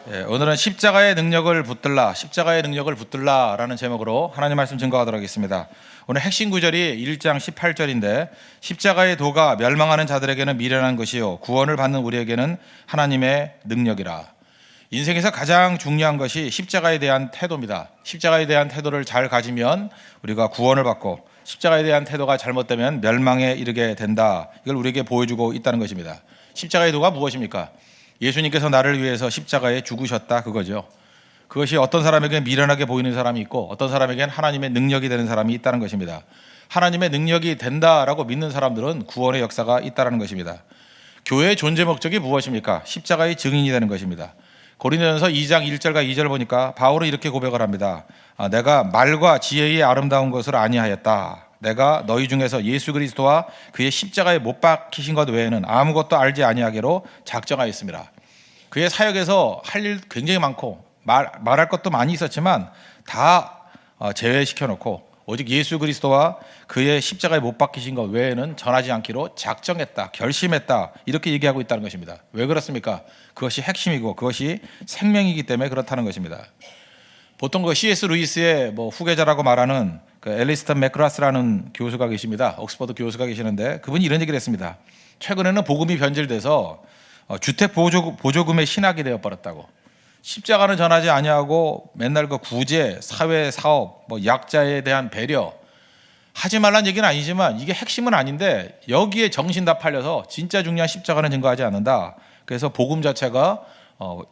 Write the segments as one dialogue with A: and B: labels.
A: 오늘은 십자가의 능력을 붙들라라는 제목으로 하나님 말씀 증거하도록 하겠습니다. 오늘 핵심 구절이 1장 18절인데 십자가의 도가 멸망하는 자들에게는 미련한 것이요 구원을 받는 우리에게는 하나님의 능력이라. 인생에서 가장 중요한 것이 십자가에 대한 태도입니다. 십자가에 대한 태도를 잘 가지면 우리가 구원을 받고 십자가에 대한 태도가 잘못되면 멸망에 이르게 된다. 이걸 우리에게 보여주고 있다는 것입니다. 십자가의 도가 무엇입니까? 예수님께서 나를 위해서 십자가에 죽으셨다, 그거죠. 그것이 어떤 사람에게는 미련하게 보이는 사람이 있고 어떤 사람에게는 하나님의 능력이 되는 사람이 있다는 것입니다. 하나님의 능력이 된다라고 믿는 사람들은 구원의 역사가 있다는 것입니다. 교회의 존재 목적이 무엇입니까? 십자가의 증인이 되는 것입니다. 고린도전서 2장 1절과 2절 보니까 바울은 이렇게 고백을 합니다. 내가 말과 지혜의 아름다운 것을 아니하였다. 내가 너희 중에서 예수 그리스도와 그의 십자가에 못 박히신 것 외에는 아무것도 알지 아니하기로 작정하였습니다. 그의 사역에서 할 일 굉장히 많고 말할 것도 많이 있었지만 다 제외시켜 놓고 오직 예수 그리스도와 그의 십자가에 못 박히신 것 외에는 전하지 않기로 작정했다, 결심했다, 이렇게 얘기하고 있다는 것입니다. 왜 그렇습니까? 그것이 핵심이고 그것이 생명이기 때문에 그렇다는 것입니다. 보통 그 C.S. 루이스의 후계자라고 말하는 그 앨리스턴 맥그라스라는 교수가 계십니다. 옥스퍼드 교수가 계시는데 그분이 이런 얘기를 했습니다. 최근에는 복음이 변질돼서 주택 보조금의 신학이 되어버렸다고. 십자가는 전하지 아니하고 맨날 그 구제, 사회 사업, 약자에 대한 배려 하지 말란 얘기는 아니지만 이게 핵심은 아닌데 여기에 정신 다 팔려서 진짜 중요한 십자가는 증거하지 않는다. 그래서 복음 자체가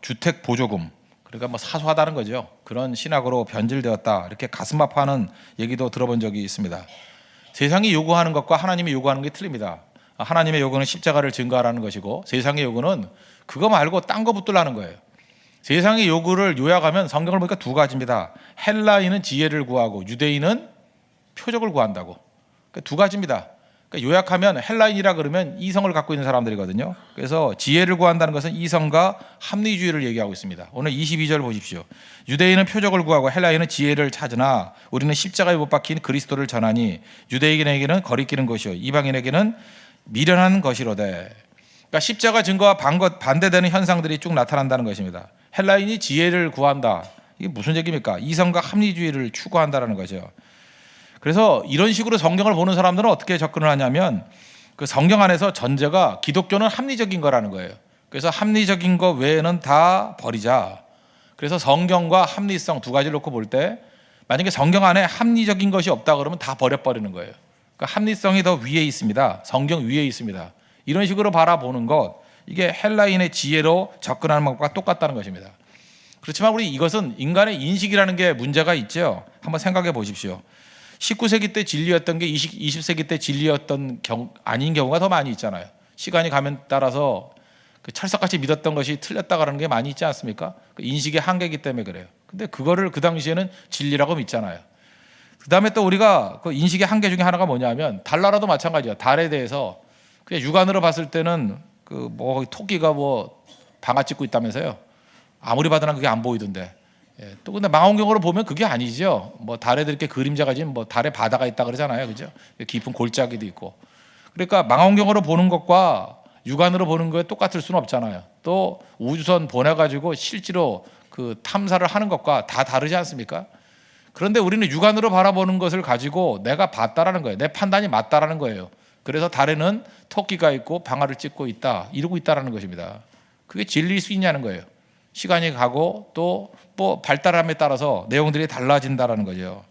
A: 주택 보조금, 그러니까 사소하다는 거죠. 그런 신학으로 변질되었다. 이렇게 가슴 아파하는 얘기도 들어본 적이 있습니다. 세상이 요구하는 것과 하나님이 요구하는 게 틀립니다. 하나님의 요구는 십자가를 증거하라는 것이고 세상의 요구는 그거 말고 딴 거 붙들라는 거예요. 세상의 요구를 요약하면 성경을 보니까 두 가지입니다. 헬라인은 지혜를 구하고 유대인은 표적을 구한다고. 그러니까 두 가지입니다. 그러니까 요약하면 헬라인이라 그러면 이성을 갖고 있는 사람들이거든요. 그래서 지혜를 구한다는 것은 이성과 합리주의를 얘기하고 있습니다. 오늘 22절 보십시오. 유대인은 표적을 구하고 헬라인은 지혜를 찾으나 우리는 십자가에 못 박힌 그리스도를 전하니 유대인에게는 거리끼는 것이요 이방인에게는 미련한 것이로되. 그러니까 십자가 증거와 반대되는 현상들이 쭉 나타난다는 것입니다. 헬라인이 지혜를 구한다. 이게 무슨 얘기입니까? 이성과 합리주의를 추구한다는 거죠. 그래서 이런 식으로 성경을 보는 사람들은 어떻게 접근을 하냐면 그 성경 안에서 전제가 기독교는 합리적인 거라는 거예요. 그래서 합리적인 거 외에는 다 버리자. 그래서 성경과 합리성 두 가지를 놓고 볼 때 만약에 성경 안에 합리적인 것이 없다 그러면 다 버려버리는 거예요. 그러니까 합리성이 더 위에 있습니다. 성경 위에 있습니다. 이런 식으로 바라보는 것, 이게 헬라인의 지혜로 접근하는 방법과 똑같다는 것입니다. 그렇지만 우리 이것은 인간의 인식이라는 게 문제가 있죠. 한번 생각해 보십시오. 19세기 때 진리였던 게 20세기 때 진리였던 아닌 경우가 더 많이 있잖아요. 시간이 가면 따라서 그 철석같이 믿었던 것이 틀렸다라는 게 많이 있지 않습니까? 그 인식의 한계이기 때문에 그래요. 근데 그거를 그 당시에는 진리라고 믿잖아요. 그 다음에 또 우리가 그 인식의 한계 중에 하나가 뭐냐면 달나라도 마찬가지야. 달에 대해서 그냥 육안으로 봤을 때는 토끼가 방아 찍고 있다면서요. 아무리 봐도 그게 안 보이던데. 또 근데 망원경으로 보면 그게 아니죠. 달에도 이렇게 그림자가 지금 달에 바다가 있다 그러잖아요, 그죠? 깊은 골짜기도 있고. 그러니까 망원경으로 보는 것과 육안으로 보는 거에 똑같을 수는 없잖아요. 또 우주선 보내가지고 실제로 그 탐사를 하는 것과 다 다르지 않습니까? 그런데 우리는 육안으로 바라보는 것을 가지고 내가 봤다라는 거예요. 내 판단이 맞다라는 거예요. 그래서 달에는 토끼가 있고 방아를 찍고 있다, 이러고 있다라는 것입니다. 그게 진리일 수 있냐는 거예요. 시간이 가고 또 발달함에 따라서 내용들이 달라진다는 거죠.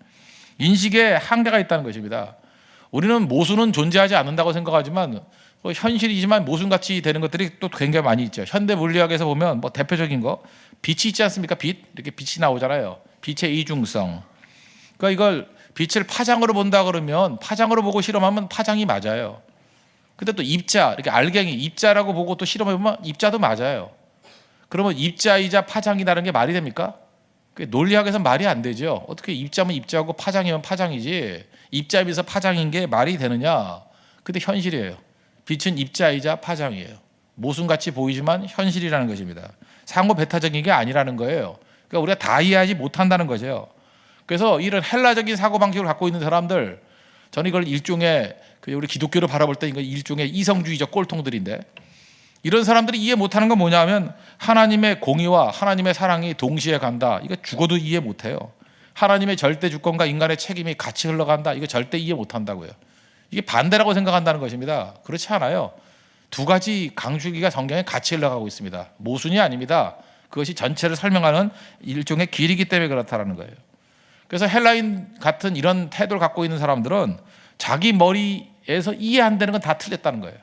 A: 인식에 한계가 있다는 것입니다. 우리는 모순은 존재하지 않는다고 생각하지만 현실이지만 모순같이 되는 것들이 또 굉장히 많이 있죠. 현대 물리학에서 보면 대표적인 거 빛이 있지 않습니까? 빛, 이렇게 빛이 나오잖아요. 빛의 이중성. 그러니까 이걸 빛을 파장으로 본다 그러면 파장으로 보고 실험하면 파장이 맞아요. 근데 또 입자, 이렇게 알갱이 입자라고 보고 또 실험해보면 입자도 맞아요. 그러면 입자이자 파장이라는 게 말이 됩니까? 논리학에서 말이 안 되죠. 어떻게 입자면 입자고 파장이면 파장이지 입자면서 파장인 게 말이 되느냐? 근데 현실이에요. 빛은 입자이자 파장이에요. 모순같이 보이지만 현실이라는 것입니다. 상호 배타적인 게 아니라는 거예요. 그러니까 우리가 다 이해하지 못한다는 거죠. 그래서 이런 헬라적인 사고방식을 갖고 있는 사람들, 저는 이걸 일종의 우리 기독교를 바라볼 때 이거 일종의 이성주의적 꼴통들인데 이런 사람들이 이해 못하는 건 뭐냐면 하나님의 공의와 하나님의 사랑이 동시에 간다. 이거 죽어도 이해 못해요. 하나님의 절대 주권과 인간의 책임이 같이 흘러간다. 이거 절대 이해 못한다고요. 이게 반대라고 생각한다는 것입니다. 그렇지 않아요. 두 가지 강줄기가 성경에 같이 흘러가고 있습니다. 모순이 아닙니다. 그것이 전체를 설명하는 일종의 길이기 때문에 그렇다는 거예요. 그래서 헬라인 같은 이런 태도를 갖고 있는 사람들은 자기 머리에서 이해 안 되는 건 다 틀렸다는 거예요.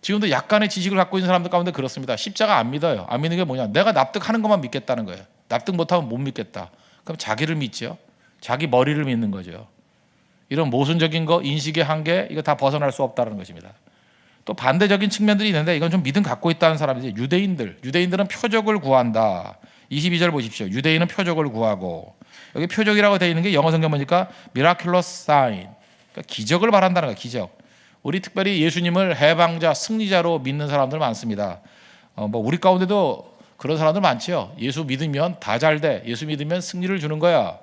A: 지금도 약간의 지식을 갖고 있는 사람들 가운데 그렇습니다. 십자가 안 믿어요. 안 믿는 게 뭐냐? 내가 납득하는 것만 믿겠다는 거예요. 납득 못하면 못 믿겠다. 그럼 자기를 믿죠. 자기 머리를 믿는 거죠. 이런 모순적인 거, 인식의 한계, 이거 다 벗어날 수 없다는 것입니다. 또 반대적인 측면들이 있는데 이건 좀 믿음 갖고 있다는 사람들이 유대인들은 표적을 구한다. 22절 보십시오. 유대인은 표적을 구하고, 여기 표적이라고 되어 있는 게 영어 성경 보니까 miraculous sign, 그러니까 기적을 바란다는 거예요. 기적. 우리 특별히 예수님을 해방자, 승리자로 믿는 사람들 많습니다. 우리 가운데도 그런 사람들 많죠. 예수 믿으면 다 잘 돼. 예수 믿으면 승리를 주는 거야.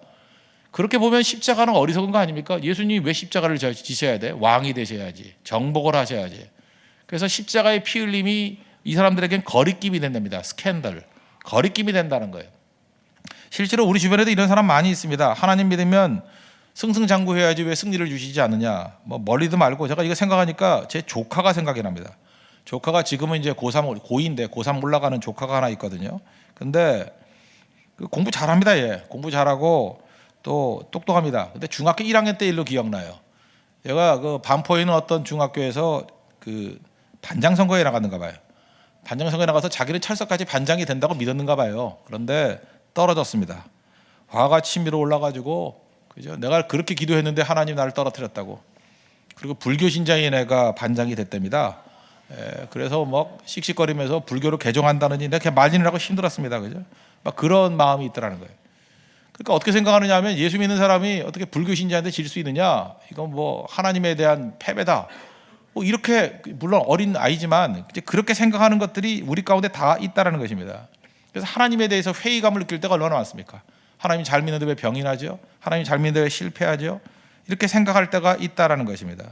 A: 그렇게 보면 십자가는 어리석은 거 아닙니까? 예수님이 왜 십자가를 지셔야 돼? 왕이 되셔야지. 정복을 하셔야지. 그래서 십자가의 피 흘림이 이 사람들에겐 거리낌이 된답니다. 스캔들. 거리낌이 된다는 거예요. 실제로 우리 주변에도 이런 사람 많이 있습니다. 하나님 믿으면 승승장구해야지 왜 승리를 주시지 않느냐. 멀리도 말고 제가 이거 생각하니까 제 조카가 생각이 납니다. 조카가 지금은 이제 고3, 고2인데 고3 올라가는 조카가 하나 있거든요. 근데 공부 잘합니다. 얘. 공부 잘하고 또 똑똑합니다. 근데 중학교 1학년 때 일로 기억나요. 얘가 그 반포에 있는 어떤 중학교에서 그 반장 선거에 나갔는가 봐요. 반장 선거에 나가서 자기는 철석까지 반장이 된다고 믿었는가 봐요. 그런데 떨어졌습니다. 화가 치밀어 올라가지고, 그죠? 내가 그렇게 기도했는데 하나님 나를 떨어뜨렸다고. 그리고 불교 신자인 애가 반장이 됐답니다. 그래서 막 씩씩거리면서 불교로 개종한다느니 내가 그냥 말리느라고 힘들었습니다. 그죠? 막 그런 마음이 있더라는 거예요. 그러니까 어떻게 생각하느냐 하면 예수 믿는 사람이 어떻게 불교 신자한테 질 수 있느냐? 이건 뭐 하나님에 대한 패배다. 뭐 이렇게, 물론 어린 아이지만 이제 그렇게 생각하는 것들이 우리 가운데 다 있다라는 것입니다. 그래서 하나님에 대해서 회의감을 느낄 때가 얼마나 많습니까? 하나님 잘 믿는데 왜 병이 나죠? 하나님 잘 믿는데 왜 실패하죠? 이렇게 생각할 때가 있다라는 것입니다.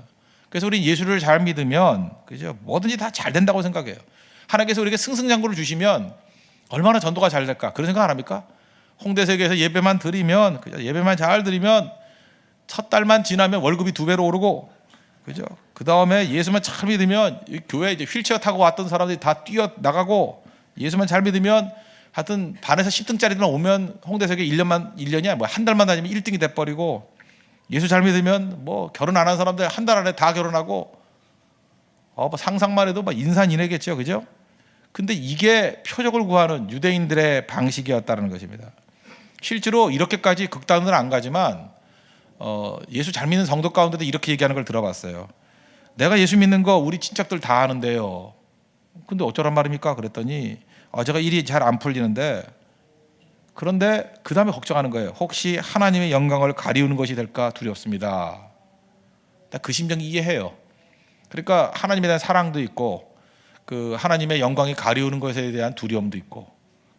A: 그래서 우리 예수를 잘 믿으면, 그죠? 뭐든지 다 잘 된다고 생각해요. 하나님께서 우리에게 승승장구를 주시면 얼마나 전도가 잘 될까? 그런 생각 안 합니까? 홍대세계에서 예배만 드리면, 그죠? 예배만 잘 드리면 첫 달만 지나면 월급이 2배로 오르고, 그죠? 그 다음에 예수만 잘 믿으면 교회 이제 휠체어 타고 왔던 사람들이 다 뛰어 나가고, 예수만 잘 믿으면 하여튼 반에서 10등짜리들만 오면 홍대세계 1년이야 뭐 한 달만 다니면 1등이 돼버리고, 예수 잘 믿으면 뭐 결혼 안 한 사람들 한 달 안에 다 결혼하고, 뭐 상상만 해도 막 인산인해겠죠, 그죠? 근데 이게 표적을 구하는 유대인들의 방식이었다는 것입니다. 실제로 이렇게까지 극단은 안 가지만 예수 잘 믿는 성도 가운데도 이렇게 얘기하는 걸 들어봤어요. 내가 예수 믿는 거 우리 친척들 다 아는데요. 근데 어쩌란 말입니까? 그랬더니 제가 일이 잘 안 풀리는데, 그런데 그 다음에 걱정하는 거예요. 혹시 하나님의 영광을 가리우는 것이 될까 두렵습니다. 그 심정 이해해요. 그러니까 하나님에 대한 사랑도 있고, 그 하나님의 영광이 가리우는 것에 대한 두려움도 있고.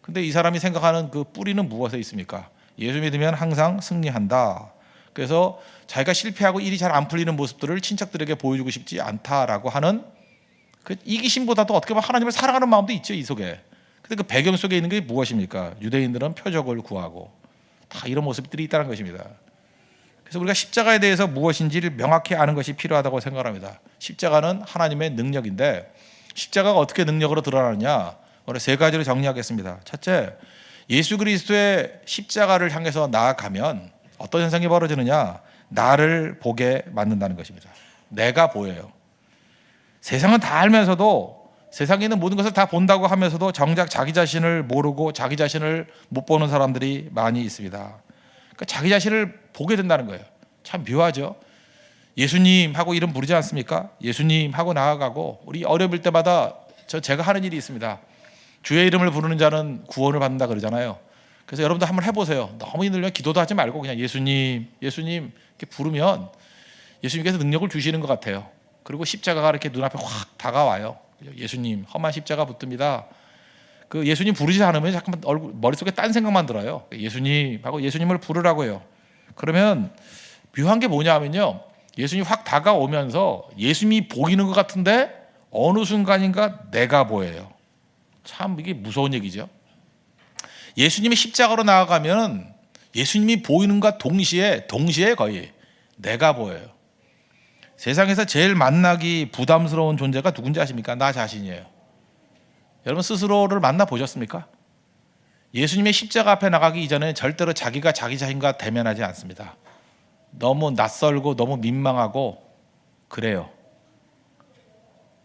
A: 근데 이 사람이 생각하는 그 뿌리는 무엇에 있습니까? 예수 믿으면 항상 승리한다. 그래서 자기가 실패하고 일이 잘 안 풀리는 모습들을 친척들에게 보여주고 싶지 않다라고 하는 그 이기심보다도 어떻게 보면 하나님을 사랑하는 마음도 있죠, 이 속에. 근데 그 배경 속에 있는 게 무엇입니까? 유대인들은 표적을 구하고, 다 이런 모습들이 있다는 것입니다. 그래서 우리가 십자가에 대해서 무엇인지를 명확히 아는 것이 필요하다고 생각합니다. 십자가는 하나님의 능력인데, 십자가가 어떻게 능력으로 드러나느냐? 오늘 3가지로 정리하겠습니다. 첫째, 예수 그리스도의 십자가를 향해서 나아가면 어떤 현상이 벌어지느냐? 나를 보게 만든다는 것입니다. 내가 보여요. 세상은 다 알면서도, 세상에 있는 모든 것을 다 본다고 하면서도 정작 자기 자신을 모르고 자기 자신을 못 보는 사람들이 많이 있습니다. 그러니까 자기 자신을 보게 된다는 거예요. 참 묘하죠. 예수님 하고 이름 부르지 않습니까? 예수님 하고 나아가고, 우리 어려울 때마다 제가 하는 일이 있습니다. 주의 이름을 부르는 자는 구원을 받는다 그러잖아요. 그래서 여러분도 한번 해보세요. 너무 힘들면 기도도 하지 말고 그냥 예수님, 예수님 이렇게 부르면 예수님께서 능력을 주시는 것 같아요. 그리고 십자가가 이렇게 눈앞에 확 다가와요. 예수님, 험한 십자가 붙듭니다. 그 예수님 부르지 않으면 잠깐만 머릿속에 딴 생각만 들어요. 예수님 하고 예수님을 부르라고요. 그러면 묘한 게 뭐냐 하면요, 예수님이 확 다가오면서 예수님이 보이는 것 같은데 어느 순간인가 내가 보여요. 참 이게 무서운 얘기죠. 예수님이 십자가로 나아가면 예수님이 보이는가 동시에 거의 내가 보여요. 세상에서 제일 만나기 부담스러운 존재가 누군지 아십니까? 나 자신이에요. 여러분 스스로를 만나 보셨습니까? 예수님의 십자가 앞에 나가기 이전에 절대로 자기가 자기 자신과 대면하지 않습니다. 너무 낯설고 너무 민망하고 그래요.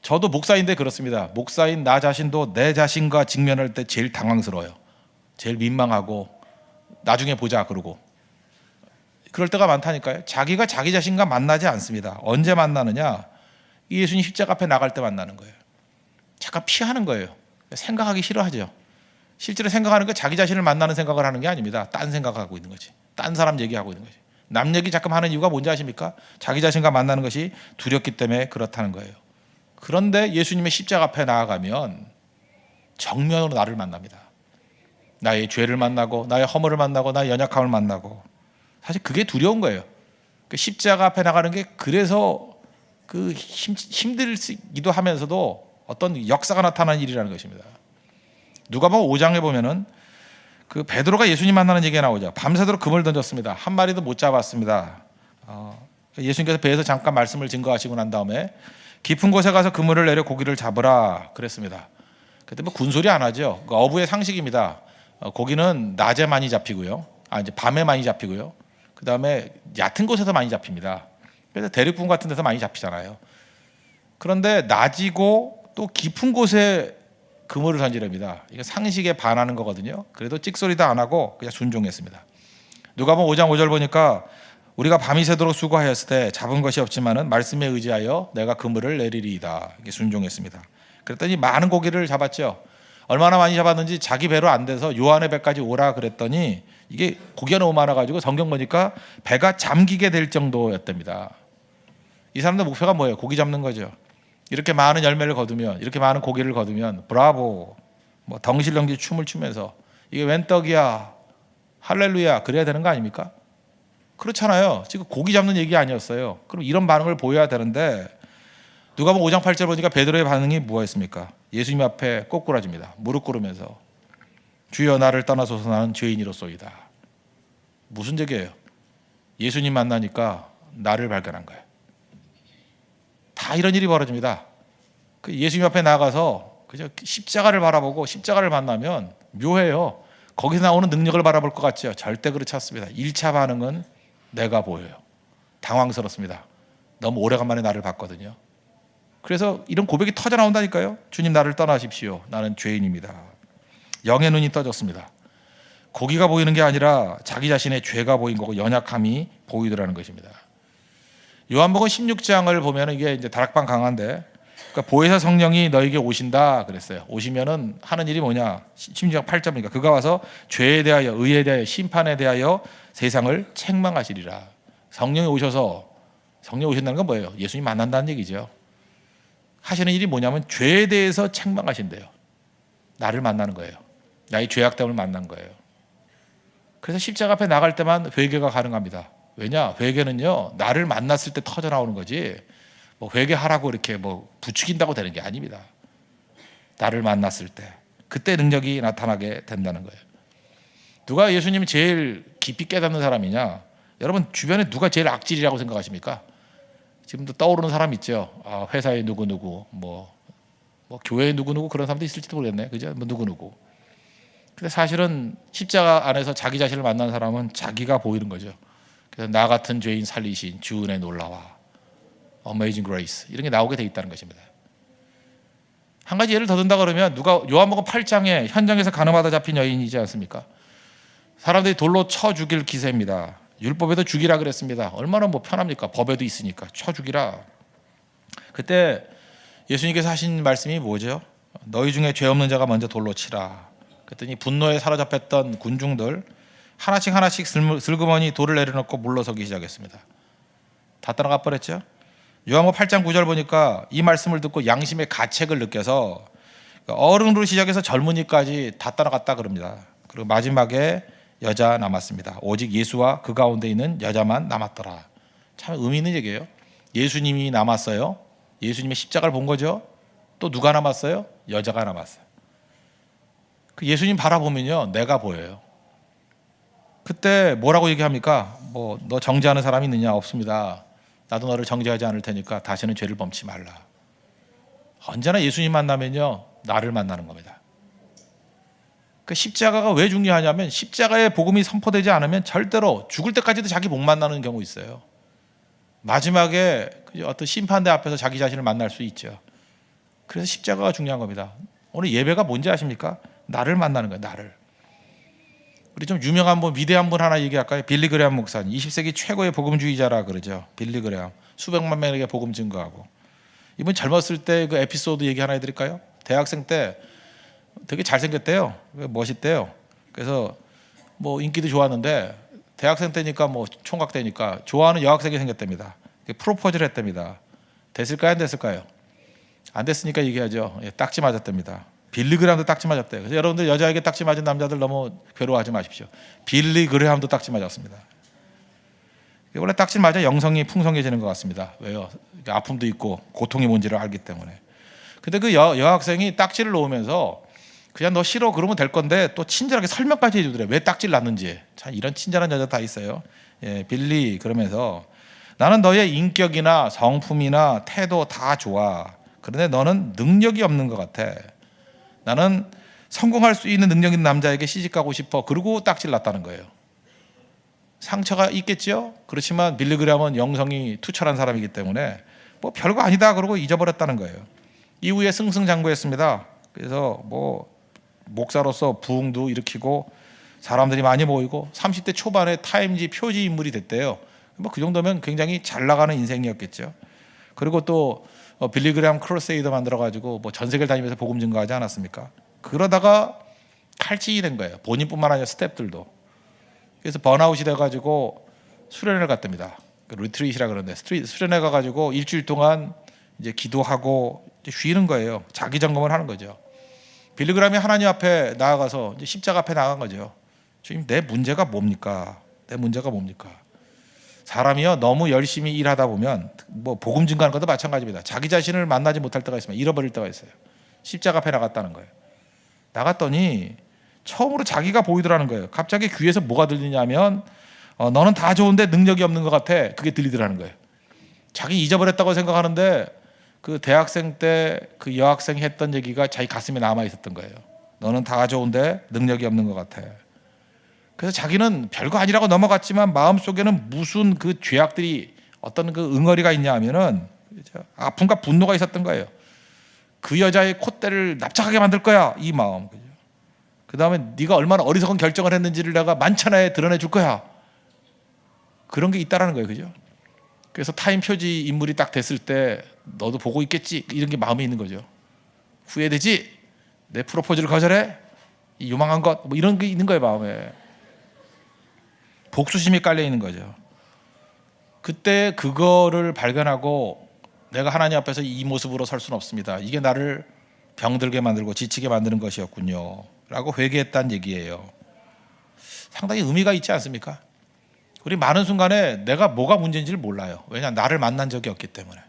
A: 저도 목사인데 그렇습니다. 목사인 나 자신도 내 자신과 직면할 때 제일 당황스러워요. 제일 민망하고 나중에 보자 그러고 그럴 때가 많다니까요. 자기가 자기 자신과 만나지 않습니다. 언제 만나느냐? 예수님 십자가 앞에 나갈 때 만나는 거예요. 잠깐 피하는 거예요. 생각하기 싫어하죠. 실제로 생각하는 게 자기 자신을 만나는 생각을 하는 게 아닙니다. 딴 생각하고 있는 거지. 딴 사람 얘기하고 있는 거지. 남 얘기 잠깐 하는 이유가 뭔지 아십니까? 자기 자신과 만나는 것이 두렵기 때문에 그렇다는 거예요. 그런데 예수님의 십자가 앞에 나아가면 정면으로 나를 만납니다. 나의 죄를 만나고 나의 허물을 만나고 나의 연약함을 만나고 사실 그게 두려운 거예요. 그 십자가 앞에 나가는 게 그래서 그 힘들기도 하면서도 어떤 역사가 나타나는 일이라는 것입니다. 누가복음 5장에 보면은 그 베드로가 예수님 만나는 얘기가 나오죠. 밤새도록 금을 던졌습니다. 한 마리도 못 잡았습니다. 예수님께서 배에서 잠깐 말씀을 증거하시고 난 다음에 깊은 곳에 가서 그물을 내려 고기를 잡으라 그랬습니다. 그때 뭐 군소리 안 하죠. 그 어부의 상식입니다. 고기는 낮에 많이 잡히고요. 이제 밤에 많이 잡히고요. 그 다음에 얕은 곳에서 많이 잡힙니다. 그래서 대륙분 같은 데서 많이 잡히잖아요. 그런데 낮이고 또 깊은 곳에 그물을 던지랍니다. 이거 상식에 반하는 거거든요. 그래도 찍소리도 안 하고 그냥 순종했습니다. 누가복음 5장 5절 보니까 우리가 밤이 새도록 수고하였을 때 잡은 것이 없지만은 말씀에 의지하여 내가 그물을 내리리이다. 이게 순종했습니다. 그랬더니 많은 고기를 잡았죠. 얼마나 많이 잡았는지 자기 배로 안 돼서 요한의 배까지 오라 그랬더니 이게 고기가 너무 많아가지고 성경 보니까 배가 잠기게 될 정도였답니다. 이 사람들 목표가 뭐예요? 고기 잡는 거죠. 이렇게 많은 열매를 거두면, 이렇게 많은 고기를 거두면 브라보, 뭐 덩실덩실 춤을 추면서 이게 웬 떡이야, 할렐루야 그래야 되는 거 아닙니까? 그렇잖아요. 지금 고기 잡는 얘기 아니었어요. 그럼 이런 반응을 보여야 되는데 누가복음 5장 8절 보니까 베드로의 반응이 뭐였습니까? 예수님 앞에 꼬꾸라집니다. 무릎 꿇으면서 주여 나를 떠나소서 나는 죄인이로소이다. 무슨 얘기예요? 예수님 만나니까 나를 발견한 거예요. 다 이런 일이 벌어집니다. 그 예수님 앞에 나가서 그저 십자가를 바라보고 십자가를 만나면 묘해요. 거기서 나오는 능력을 바라볼 것 같죠? 절대 그렇지 않습니다. 1차 반응은 내가 보여요. 당황스럽습니다. 너무 오래간만에 나를 봤거든요. 그래서 이런 고백이 터져 나온다니까요. 주님 나를 떠나십시오. 나는 죄인입니다. 영의 눈이 떠졌습니다. 고기가 보이는 게 아니라 자기 자신의 죄가 보인 거고 연약함이 보이더라는 것입니다. 요한복음 16장을 보면 이게 이제 다락방 강화인데 그러니까 보혜사 성령이 너에게 오신다 그랬어요. 오시면은 하는 일이 뭐냐? 16장 8절이니까 그가 와서 죄에 대하여 의에 대하여 심판에 대하여 세상을 책망하시리라. 성령이 오셔서 성령이 오신다는 건 뭐예요? 예수님 만난다는 얘기죠. 하시는 일이 뭐냐면 죄에 대해서 책망하신대요. 나를 만나는 거예요. 나의 죄악됨을 만난 거예요. 그래서 십자가 앞에 나갈 때만 회개가 가능합니다. 왜냐? 회개는요 나를 만났을 때 터져 나오는 거지 뭐 회개하라고 이렇게 뭐 부추긴다고 되는 게 아닙니다. 나를 만났을 때 그때 능력이 나타나게 된다는 거예요. 누가 예수님이 제일 깊이 깨닫는 사람이냐? 여러분 주변에 누가 제일 악질이라고 생각하십니까? 지금도 떠오르는 사람 있죠. 회사에 누구누구 뭐 교회에 누구누구 그런 사람도 있을지도 모르겠네. 그죠? 뭐 누구누구. 근데 사실은 십자가 안에서 자기 자신을 만난 사람은 자기가 보이는 거죠. 그래서 나 같은 죄인 살리신 주 은혜 놀라와 Amazing Grace 이런 게 나오게 돼 있다는 것입니다. 한 가지 예를 더 든다 그러면 누가 요한복음 8장에 현장에서 간음하다 잡힌 여인이지 않습니까? 사람들이 돌로 쳐 죽일 기세입니다. 율법에도 죽이라 그랬습니다. 얼마나 뭐 편합니까? 법에도 있으니까 쳐 죽이라. 그때 예수님께서 하신 말씀이 뭐죠? 너희 중에 죄 없는 자가 먼저 돌로 치라. 그랬더니 분노에 사로잡혔던 군중들 하나씩 슬그머니 돌을 내려놓고 물러서기 시작했습니다. 다 따라가 버렸죠. 요한복음 8장 9절 보니까 이 말씀을 듣고 양심의 가책을 느껴서 어른으로 시작해서 젊은이까지 다 따라갔다 그럽니다. 그리고 마지막에 여자 남았습니다. 오직 예수와 그 가운데 있는 여자만 남았더라. 참 의미 있는 얘기예요. 예수님이 남았어요. 예수님의 십자가를 본 거죠. 또 누가 남았어요? 여자가 남았어요. 그 예수님 바라보면요, 내가 보여요. 그때 뭐라고 얘기합니까? 뭐 너 정죄하는 사람이 있느냐? 없습니다. 나도 너를 정죄하지 않을 테니까 다시는 죄를 범치 말라. 언제나 예수님 만나면요, 나를 만나는 겁니다. 그 십자가가 왜 중요하냐면 십자가의 복음이 선포되지 않으면 절대로 죽을 때까지도 자기 못 만나는 경우 있어요. 마지막에 어떤 심판대 앞에서 자기 자신을 만날 수 있죠. 그래서 십자가가 중요한 겁니다. 오늘 예배가 뭔지 아십니까? 나를 만나는 거예요. 나를. 우리 좀 유명한 분, 위대한 분 하나 얘기할까요? 빌리 그레함 목사님. 20세기 최고의 복음주의자라 그러죠. 빌리 그레함. 수백만 명에게 복음 증거하고. 이분 젊었을 때 그 에피소드 얘기 하나 해드릴까요? 대학생 때 되게 잘생겼대요. 멋있대요. 그래서 뭐 인기도 좋았는데 대학생 때니까 뭐 총각 때니까 좋아하는 여학생이 생겼답니다. 프로포즈를 했답니다. 됐을까요? 안 됐을까요? 안 됐으니까 얘기하죠. 딱지 맞았답니다. 빌리 그레함도 딱지 맞았대요. 그래서 여러분들 여자에게 딱지 맞은 남자들 너무 괴로워하지 마십시오. 빌리 그레함도 딱지 맞았습니다. 원래 딱지 맞아 영성이 풍성해지는 것 같습니다. 왜요? 아픔도 있고 고통이 뭔지를 알기 때문에. 근데 그 여학생이 딱지를 놓으면서 그냥 너 싫어 그러면 될 건데 또 친절하게 설명까지 해주더래요. 왜 딱지를 놨는지. 참 이런 친절한 여자 다 있어요. 예, 빌리 그러면서 나는 너의 인격이나 성품이나 태도 다 좋아. 그런데 너는 능력이 없는 것 같아. 나는 성공할 수 있는 능력 있는 남자에게 시집가고 싶어. 그러고 딱지를 놨다는 거예요. 상처가 있겠죠. 그렇지만 빌리 그레함은 영성이 투철한 사람이기 때문에 뭐 별거 아니다 그러고 잊어버렸다는 거예요. 이후에 승승장구했습니다. 그래서 뭐 목사로서 부흥도 일으키고 사람들이 많이 모이고 30대 초반에 타임지 표지 인물이 됐대요. 뭐 그 정도면 굉장히 잘 나가는 인생이었겠죠. 그리고 또 빌리 그레함 크루세이더 만들어가지고 뭐 전 세계를 다니면서 복음 증거하지 않았습니까? 그러다가 칼집이 된 거예요. 본인뿐만 아니라 스태프들도. 그래서 번아웃이 돼가지고 수련회를 갔답니다. 리트릿이라 그러는데 수련회 가가지고 일주일 동안 이제 기도하고 이제 쉬는 거예요. 자기 점검을 하는 거죠. 빌리 그레함이 하나님 앞에 나아가서 이제 십자가 앞에 나간 거죠. 주님, 내 문제가 뭡니까? 내 문제가 뭡니까? 사람이요 너무 열심히 일하다 보면 뭐 복음 증거하는 것도 마찬가지입니다. 자기 자신을 만나지 못할 때가 있으면 잃어버릴 때가 있어요. 십자가 앞에 나갔다는 거예요. 나갔더니 처음으로 자기가 보이더라는 거예요. 갑자기 귀에서 뭐가 들리냐면 너는 다 좋은데 능력이 없는 것 같아. 그게 들리더라는 거예요. 자기 잊어버렸다고 생각하는데 그 대학생 때 그 여학생이 했던 얘기가 자기 가슴에 남아 있었던 거예요. 너는 다 좋은데 능력이 없는 것 같아. 그래서 자기는 별거 아니라고 넘어갔지만 마음속에는 무슨 그 죄악들이 어떤 그 응어리가 있냐 하면은 아픔과 분노가 있었던 거예요. 그 여자의 콧대를 납작하게 만들 거야. 이 마음. 그 다음에 네가 얼마나 어리석은 결정을 했는지를 내가 만천하에 드러내 줄 거야. 그런 게 있다라는 거예요. 그죠? 그래서 타임 표지 인물이 딱 됐을 때 너도 보고 있겠지. 이런 게 마음에 있는 거죠. 후회되지? 내 프로포즈를 거절해? 이 요망한 것? 뭐 이런 게 있는 거예요. 마음에. 복수심이 깔려 있는 거죠. 그때 그거를 발견하고 내가 하나님 앞에서 이 모습으로 설 수는 없습니다. 이게 나를 병들게 만들고 지치게 만드는 것이었군요. 라고 회개했다는 얘기예요. 상당히 의미가 있지 않습니까? 우리 많은 순간에 내가 뭐가 문제인지를 몰라요. 왜냐 나를 만난 적이 없기 때문에.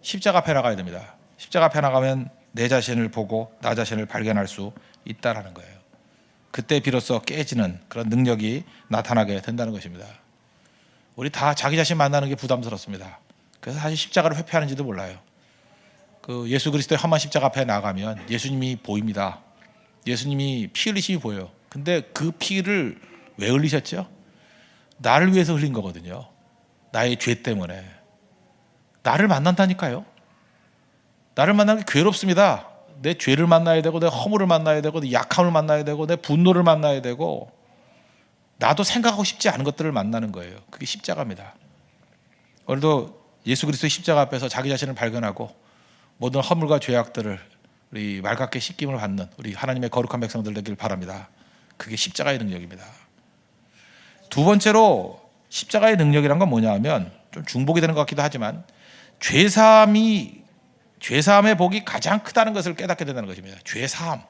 A: 십자가 앞에 나가야 됩니다. 십자가 앞에 나가면 내 자신을 보고 나 자신을 발견할 수 있다라는 거예요. 그때 비로소 깨지는 그런 능력이 나타나게 된다는 것입니다. 우리 다 자기 자신 만나는 게 부담스럽습니다. 그래서 사실 십자가를 회피하는지도 몰라요. 그 예수 그리스도의 험한 십자가 앞에 나가면 예수님이 보입니다. 예수님이 피 흘리심이 보여요. 근데 그 피를 왜 흘리셨죠? 나를 위해서 흘린 거거든요. 나의 죄 때문에. 나를 만난다니까요. 나를 만나는 게 괴롭습니다. 내 죄를 만나야 되고 내 허물을 만나야 되고 내 약함을 만나야 되고 내 분노를 만나야 되고 나도 생각하고 싶지 않은 것들을 만나는 거예요. 그게 십자가입니다. 오늘도 예수 그리스도의 십자가 앞에서 자기 자신을 발견하고 모든 허물과 죄악들을 우리 맑게 씻김을 받는 우리 하나님의 거룩한 백성들 되길 바랍니다. 그게 십자가의 능력입니다. 두 번째로 십자가의 능력이란 건 뭐냐 하면 좀 중복이 되는 것 같기도 하지만 죄사함의 복이 가장 크다는 것을 깨닫게 된다는 것입니다. 죄사함.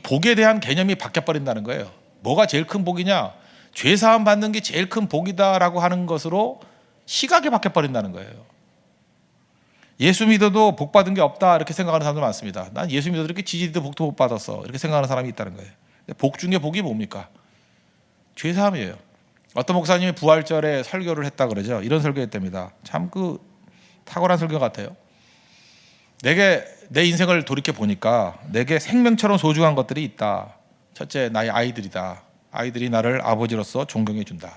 A: 복에 대한 개념이 바뀌어버린다는 거예요. 뭐가 제일 큰 복이냐? 죄사함 받는 게 제일 큰 복이다라고 하는 것으로 시각이 바뀌어버린다는 거예요. 예수 믿어도 복 받은 게 없다 이렇게 생각하는 사람들 많습니다. 난 예수 믿어도 이렇게 지지도 복도 못 받았어 이렇게 생각하는 사람이 있다는 거예요. 복 중에 복이 뭡니까? 죄사함이에요. 어떤 목사님이 부활절에 설교를 했다 그러죠. 이런 설교했답니다. 참 그 탁월한 설교 같아요. 내게 내 인생을 돌이켜 보니까 내게 생명처럼 소중한 것들이 있다. 첫째, 나의 아이들이다. 아이들이 나를 아버지로서 존경해 준다.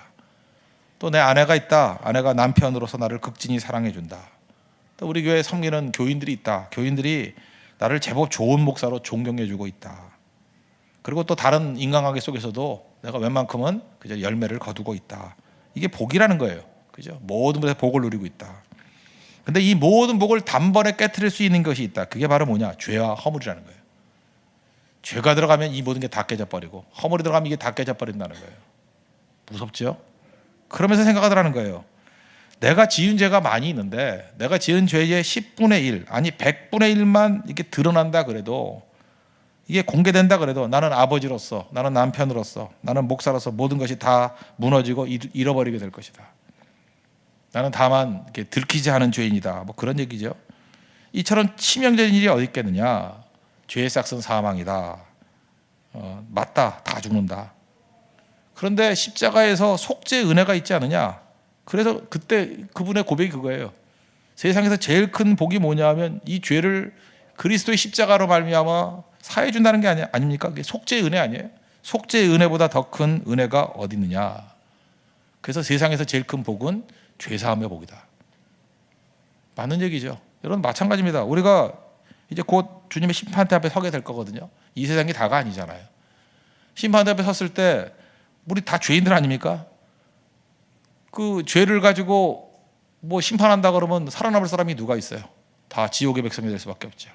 A: 또 내 아내가 있다. 아내가 남편으로서 나를 극진히 사랑해 준다. 또 우리 교회에 섬기는 교인들이 있다. 교인들이 나를 제법 좋은 목사로 존경해 주고 있다. 그리고 또 다른 인간관계 속에서도 내가 웬만큼은 그저 열매를 거두고 있다. 이게 복이라는 거예요. 그죠? 모든 것에 복을 누리고 있다. 근데 이 모든 복을 단번에 깨트릴 수 있는 것이 있다. 그게 바로 뭐냐? 죄와 허물이라는 거예요. 죄가 들어가면 이 모든 게 다 깨져버리고 허물이 들어가면 이게 다 깨져버린다는 거예요. 무섭죠? 그러면서 생각하더라는 거예요. 내가 지은 죄가 많이 있는데 내가 지은 죄의 10분의 1 아니 100분의 1만 이렇게 드러난다 그래도 이게 공개된다 그래도 나는 아버지로서 나는 남편으로서 나는 목사로서 모든 것이 다 무너지고 잃어버리게 될 것이다. 나는 다만 이렇게 들키지 않은 죄인이다. 뭐 그런 얘기죠. 이처럼 치명적인 일이 어디 있겠느냐. 죄의 싹은 사망이다. 맞다. 다 죽는다. 그런데 십자가에서 속죄의 은혜가 있지 않느냐. 그래서 그때 그분의 고백이 그거예요. 세상에서 제일 큰 복이 뭐냐 하면 이 죄를 그리스도의 십자가로 말미암아 사해 준다는 게 아닙니까? 그게 속죄의 은혜 아니에요? 속죄의 은혜보다 더 큰 은혜가 어디 있느냐. 그래서 세상에서 제일 큰 복은 죄사함의 복이다. 맞는 얘기죠. 여러분 마찬가지입니다. 우리가 이제 곧 주님의 심판대 앞에 서게 될 거거든요. 이 세상이 다가 아니잖아요. 심판대 앞에 섰을 때 우리 다 죄인들 아닙니까? 그 죄를 가지고 뭐 심판한다 그러면 살아남을 사람이 누가 있어요? 다 지옥의 백성이 될 수밖에 없죠.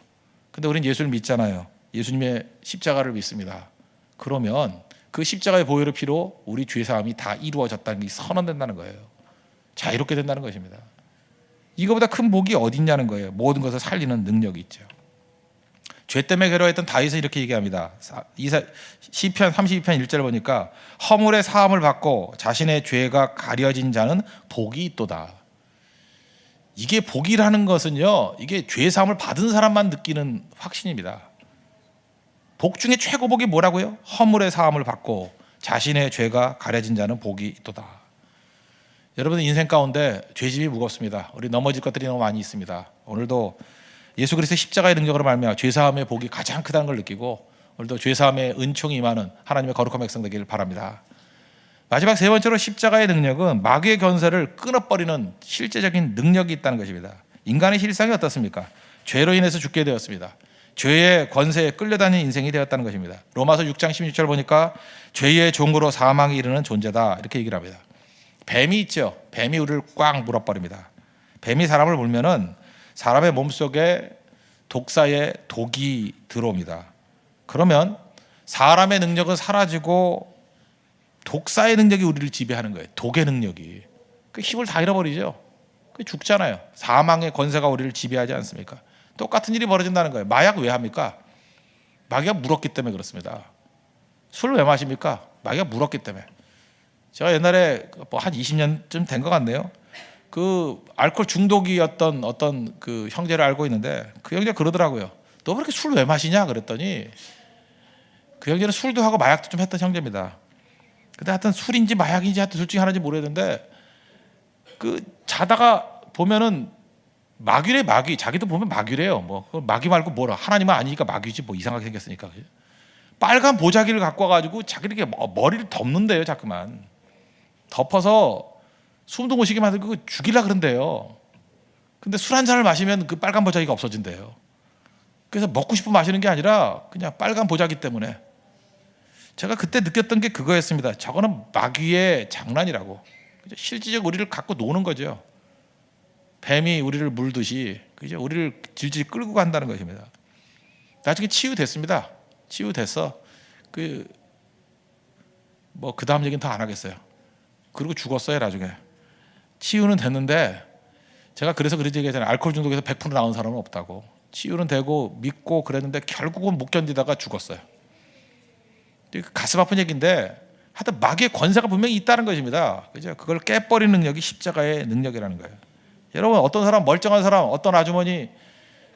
A: 근데 우리는 예수를 믿잖아요. 예수님의 십자가를 믿습니다. 그러면 그 십자가의 보혈의 피로 우리 죄사함이 다 이루어졌다는 게 선언된다는 거예요. 자유롭게 된다는 것입니다. 이거보다 큰 복이 어디 있냐는 거예요. 모든 것을 살리는 능력이 있죠. 죄 때문에 괴로워했던 다윗은 이렇게 얘기합니다. 시편 32편 1절 보니까 허물의 사함을 받고 자신의 죄가 가려진 자는 복이 있도다. 이게 복이라는 것은요, 이게 죄 사함을 받은 사람만 느끼는 확신입니다. 복 중에 최고 복이 뭐라고요? 허물의 사함을 받고 자신의 죄가 가려진 자는 복이 있도다. 여러분 인생 가운데 죄짐이 무겁습니다. 우리 넘어질 것들이 너무 많이 있습니다. 오늘도 예수 그리스도의 십자가의 능력으로 말미암아 죄사함의 복이 가장 크다는 걸 느끼고 오늘도 죄사함의 은총이 임하는 하나님의 거룩한 백성 되기를 바랍니다. 마지막 세 번째로 십자가의 능력은 마귀의 권세를 끊어버리는 실제적인 능력이 있다는 것입니다. 인간의 실상이 어떻습니까? 죄로 인해서 죽게 되었습니다. 죄의 권세에 끌려다니는 인생이 되었다는 것입니다. 로마서 6장 16절 보니까 죄의 종으로 사망에 이르는 존재다 이렇게 얘기를 합니다. 뱀이 있죠. 뱀이 우리를 꽉 물어버립니다. 뱀이 사람을 물면은 사람의 몸속에 독사의 독이 들어옵니다. 그러면 사람의 능력은 사라지고 독사의 능력이 우리를 지배하는 거예요. 독의 능력이. 그 힘을 다 잃어버리죠. 그 죽잖아요. 사망의 권세가 우리를 지배하지 않습니까? 똑같은 일이 벌어진다는 거예요. 마약 왜 합니까? 마귀가 물었기 때문에 그렇습니다. 술 왜 마십니까? 마귀가 물었기 때문에. 제가 옛날에 한 20년쯤 된 것 같네요. 그 알코올 중독이었던 어떤 그 형제를 알고 있는데 그 형제가 그러더라고요. 너 그렇게 술 왜 마시냐? 그랬더니 그 형제는 술도 하고 마약도 좀 했던 형제입니다. 근데 하여튼 술인지 마약인지 하여튼 둘 중에 하나인지 모르겠는데 그 자다가 보면은 마귀래 마귀. 자기도 보면 마귀래요. 뭐 마귀 말고 뭐라 하나님은 아니니까 마귀지 뭐 이상하게 생겼으니까. 빨간 보자기를 갖고 와가지고 자기를 이렇게 머리를 덮는데요. 자꾸만 덮어서 숨도 못 쉬게 만들고 죽이려고 그런대요. 근데 술 한 잔을 마시면 그 빨간 보자기가 없어진대요. 그래서 먹고 싶으면 마시는 게 아니라 그냥 빨간 보자기 때문에. 제가 그때 느꼈던 게 그거였습니다. 저거는 마귀의 장난이라고. 실질적으로 우리를 갖고 노는 거죠. 뱀이 우리를 물듯이 그죠? 우리를 질질 끌고 간다는 것입니다. 나중에 치유됐습니다. 치유됐어. 그 다음 얘기는 더 안 하겠어요. 그리고 죽었어요 나중에. 치유는 됐는데 제가 그래서 그런 얘기했잖아요. 알코올 중독에서 100% 나온 사람은 없다고. 치유는 되고 믿고 그랬는데 결국은 못 견디다가 죽었어요. 가슴 아픈 얘기인데 하여튼 마귀의 권세가 분명히 있다는 것입니다. 그죠? 그걸 깨버리는 능력이 십자가의 능력이라는 거예요. 여러분, 어떤 사람, 멀쩡한 사람, 어떤 아주머니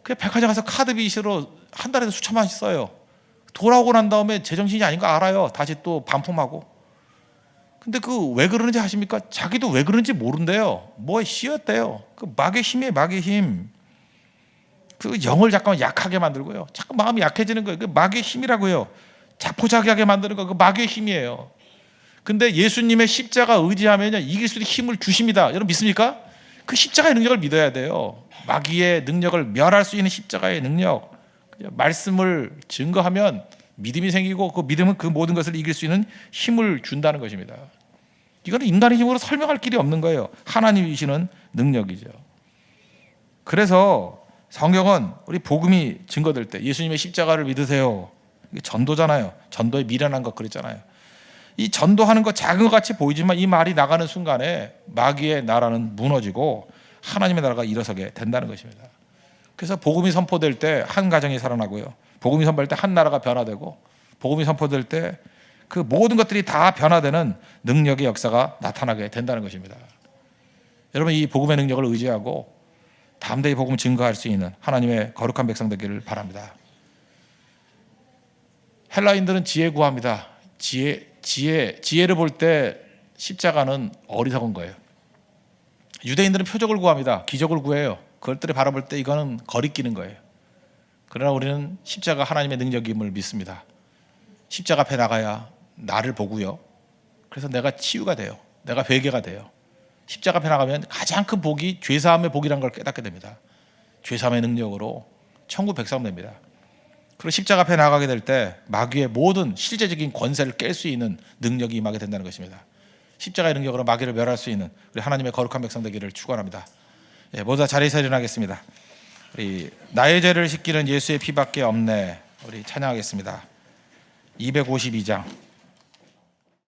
A: 그냥 백화점 가서 카드 빚으로 한 달에 수천만씩 써요. 돌아오고 난 다음에 제정신이 아닌 거 알아요. 다시 또 반품하고. 근데 그 왜 그러는지 아십니까? 자기도 왜 그런지 모른대요. 뭐에 씌었대요. 그 마귀의 힘이에요, 마귀의 힘. 그 영을 잠깐 약하게 만들고요. 자꾸 마음이 약해지는 거예요. 그 마귀의 힘이라고요. 자포자기하게 만드는 거, 그 마귀의 힘이에요. 근데 예수님의 십자가 의지하면 이길 수 있는 힘을 주십니다. 여러분 믿습니까? 그 십자가의 능력을 믿어야 돼요. 마귀의 능력을 멸할 수 있는 십자가의 능력. 말씀을 증거하면 믿음이 생기고 그 믿음은 그 모든 것을 이길 수 있는 힘을 준다는 것입니다. 이거는 인간의 힘으로 설명할 길이 없는 거예요. 하나님이 주시는 능력이죠. 그래서 성경은 우리 복음이 증거될 때 예수님의 십자가를 믿으세요. 이게 전도잖아요. 전도에 미련한 것 그랬잖아요. 이 전도하는 거 작은 것 같이 보이지만 이 말이 나가는 순간에 마귀의 나라는 무너지고 하나님의 나라가 일어서게 된다는 것입니다. 그래서 복음이 선포될 때 한 가정이 살아나고요. 복음이 선포될 때 한 나라가 변화되고 복음이 선포될 때 그 모든 것들이 다 변화되는 능력의 역사가 나타나게 된다는 것입니다. 여러분, 이 복음의 능력을 의지하고 담대히 복음을 증거할 수 있는 하나님의 거룩한 백성 되기를 바랍니다. 헬라인들은 지혜 구합니다. 지혜를 볼 때 십자가는 어리석은 거예요. 유대인들은 표적을 구합니다. 기적을 구해요. 그것들을 바라볼 때 이거는 거리끼는 거예요. 그러나 우리는 십자가 하나님의 능력임을 믿습니다. 십자가 앞에 나가야 나를 보고요. 그래서 내가 치유가 돼요. 내가 회개가 돼요. 십자가 앞에 나가면 가장 큰 복이 죄사함의 복이라는 걸 깨닫게 됩니다. 죄사함의 능력으로 천국 백성 됩니다. 그리고 십자가 앞에 나가게 될 때 마귀의 모든 실제적인 권세를 깰 수 있는 능력이 임하게 된다는 것입니다. 십자가의 능력으로 마귀를 멸할 수 있는 우리 하나님의 거룩한 백성 되기를 축원합니다. 모두 다 자리에서 일어나겠습니다. 우리 나의 죄를 씻기는 예수의 피밖에 없네. 우리 찬양하겠습니다. 252장